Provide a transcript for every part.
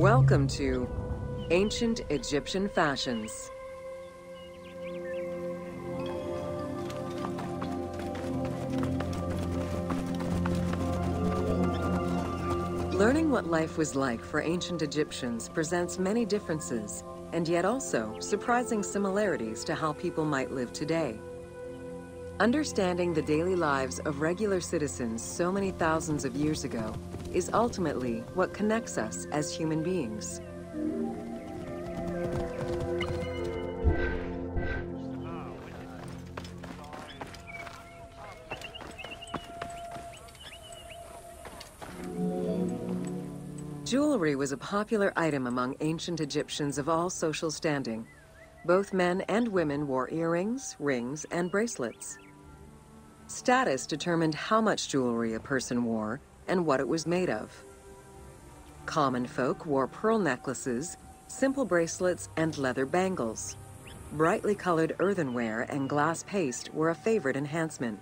Welcome to Ancient Egyptian Fashions. Learning what life was like for ancient Egyptians presents many differences, and yet also surprising similarities to how people might live today. Understanding the daily lives of regular citizens so many thousands of years ago is ultimately what connects us as human beings. Jewelry was a popular item among ancient Egyptians of all social standing. Both men and women wore earrings, rings, and bracelets. Status determined how much jewelry a person wore and what it was made of. Common folk wore pearl necklaces, simple bracelets, and leather bangles. Brightly colored earthenware and glass paste were a favorite enhancement.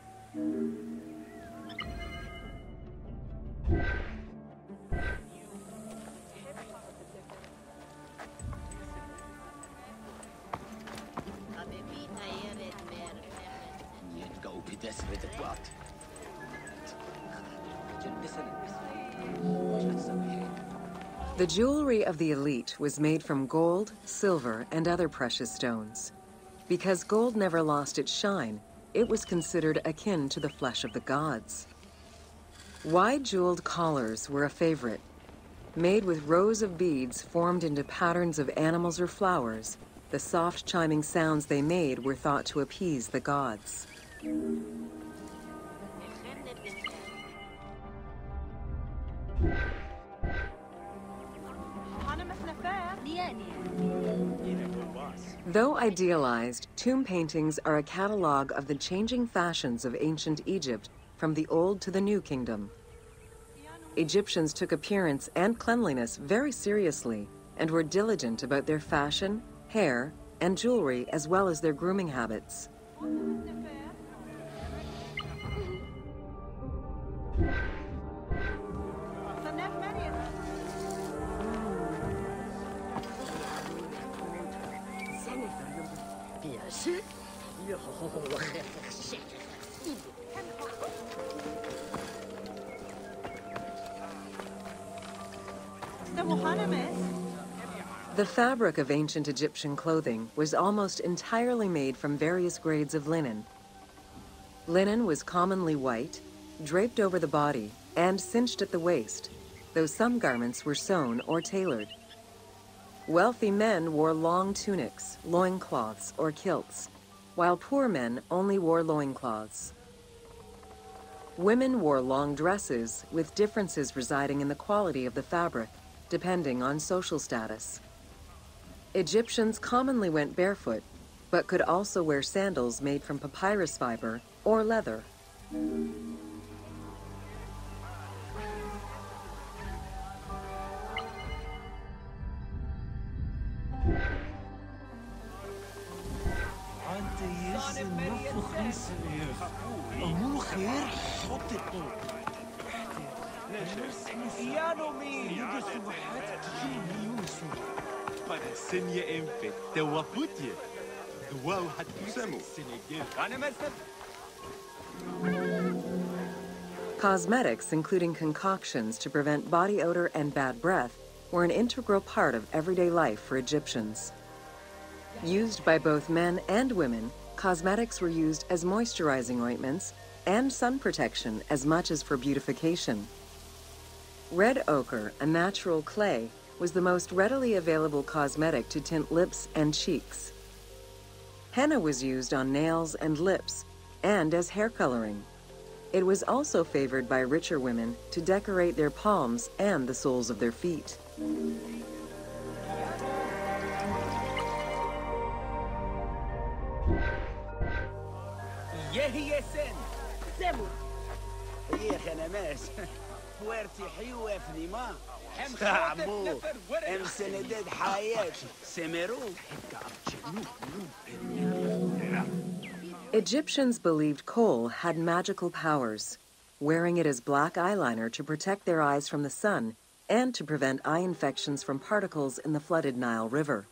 The jewelry of the elite was made from gold, silver, and other precious stones. Because gold never lost its shine, it was considered akin to the flesh of the gods. Wide jeweled collars were a favorite. Made with rows of beads formed into patterns of animals or flowers, the soft chiming sounds they made were thought to appease the gods. Though idealized, tomb paintings are a catalog of the changing fashions of ancient Egypt from the Old to the New Kingdom. Egyptians took appearance and cleanliness very seriously and were diligent about their fashion, hair, and jewelry as well as their grooming habits. The fabric of ancient Egyptian clothing was almost entirely made from various grades of linen. Linen was commonly white, draped over the body, and cinched at the waist, though some garments were sewn or tailored. Wealthy men wore long tunics, loincloths, or kilts, while poor men only wore loincloths. Women wore long dresses, with differences residing in the quality of the fabric, depending on social status. Egyptians commonly went barefoot, but could also wear sandals made from papyrus fiber or leather. Cosmetics, including concoctions to prevent body odor and bad breath, were an integral part of everyday life for Egyptians. Used by both men and women, cosmetics were used as moisturizing ointments and sun protection as much as for beautification. Red ochre, a natural clay, was the most readily available cosmetic to tint lips and cheeks. Henna was used on nails and lips, and as hair coloring. It was also favored by richer women to decorate their palms and the soles of their feet. Egyptians believed kohl had magical powers. Wearing it as black eyeliner to protect their eyes from the sun and to prevent eye infections from particles in the flooded Nile River.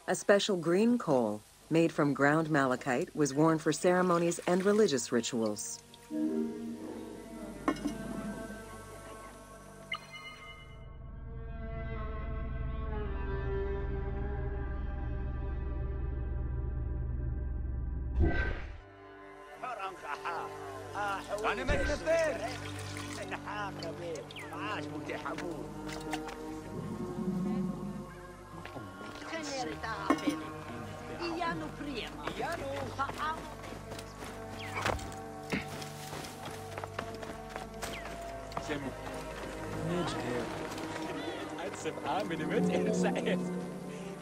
A special green kohl, made from ground malachite, was worn for ceremonies and religious rituals.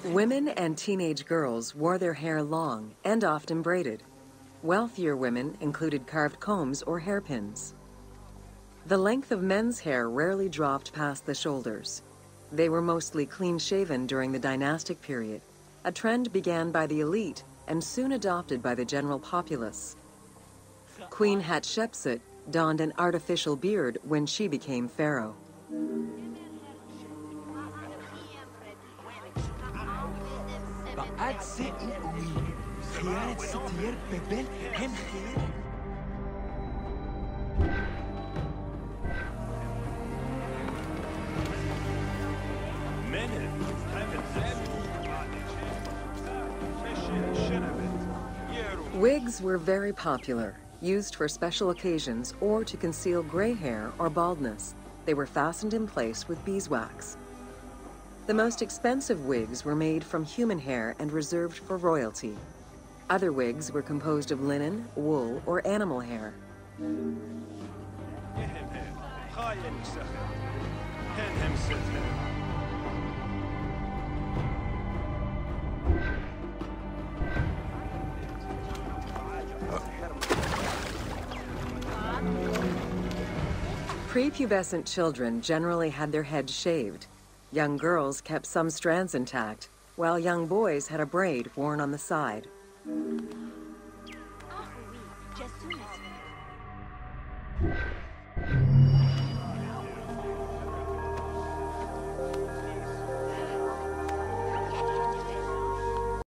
Women and teenage girls wore their hair long and often braided. Wealthier women included carved combs or hairpins. The length of men's hair rarely dropped past the shoulders. They were mostly clean-shaven during the dynastic period, a trend began by the elite and soon adopted by the general populace. Queen Hatshepsut donned an artificial beard when she became pharaoh. Wigs were very popular, used for special occasions or to conceal gray hair or baldness. They were fastened in place with beeswax. The most expensive wigs were made from human hair and reserved for royalty. Other wigs were composed of linen, wool, or animal hair. Prepubescent children generally had their heads shaved. Young girls kept some strands intact, while young boys had a braid worn on the side.